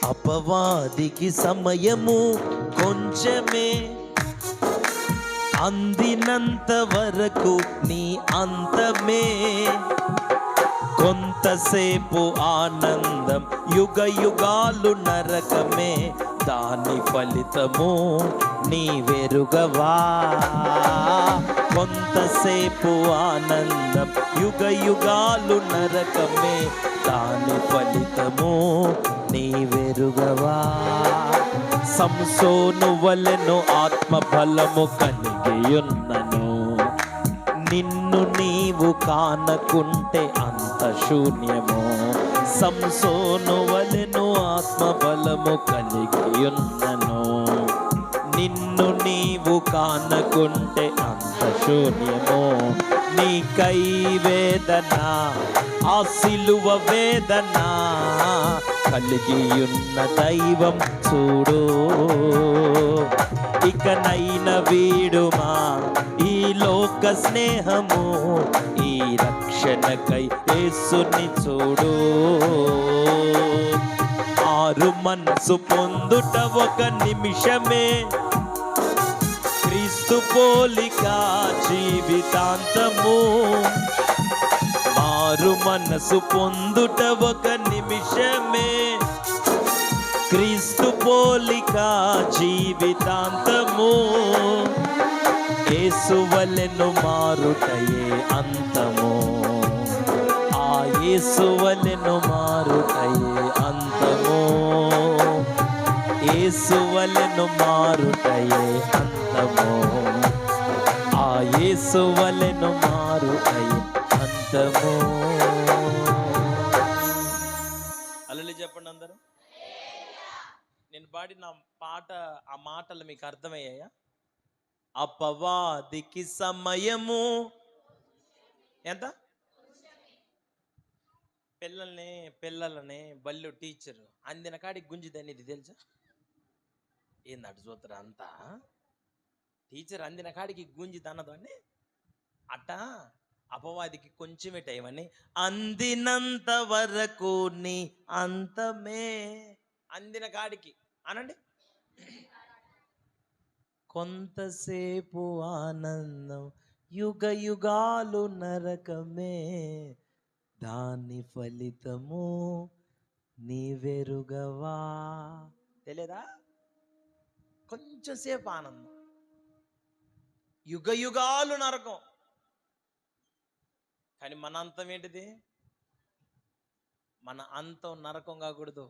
అపవాదికి సమయము కొంచెమే, అందినంత వరకు నీ అంతమే. కొంతసేపు ఆనందం, యుగ యుగాలు నరకమే, దాని ఫలితము నీ వెరుగవా. కొంతసేపు ఆనందం, యుగ యుగాలు నరకమే, దాని ఫలితము నీ వెరుగవా. సంసోను వలెను ఆత్మ బలము కలిగియున్నను, నిన్ను నీవు కానకుంటే అంత శూన్యము. సంసోను వలెను ఆత్మ బలము కలిగియున్నను, నిన్ను నీవు కానకుంటే అంత శూన్యము. నీకై వేదన, ఆ సిలువ వేదన కలిగియున్న దైవం చూడు. ఇకనైన వీడుమా ఈ లోక స్నేహము, ఈ రక్షణకై యేసుని చూడు. ఆరు మనసు పొందుట ఒక నిమిషమే, క్రీస్తు పోలిక జీవితాంతము. ఆరు మనసు పొందుట ఒక నిమిషమే, క్రీస్తు పోలిక జీవితాంతము. యేసు వలెను మారుటయే అంతము, ఆ యేసు వలెను మారుటయే అంతము. యేసు వలెను మారుటయే అంతము, ఆ యేసు వలెను మారుటయే అంతము. హల్లెలూయా చెప్పండి అందరూ. నేను పాడిన పాట, ఆ మాటలు మీకు అర్థమయ్యాయా? అపవాదికి సమయము ఎంత? పిల్లలని బళ్ళు టీచరు అందిన కాడికి గుంజిదని, ఇది తెలుసా? ఏందట చూద్దరు అంతా, టీచర్ అందిన కాడికి గుంజిది అన్నదాన్ని అట్ట. అపవాదికి కొంచెమే టైం అని, అందినంత వరకు నీ అంతమే. అందిన కాడికి అనండి. కొంతసేపు ఆనందం, యుగ యుగాలు నరకమే, దాని ఫలితము నీవెరుగవా. తెలియదా? కొంచెంసేపు ఆనందం, యుగ యుగాలు నరకం. కానీ మన అంతం ఏంటిది? మన అంతం నరకం కాకూడదు.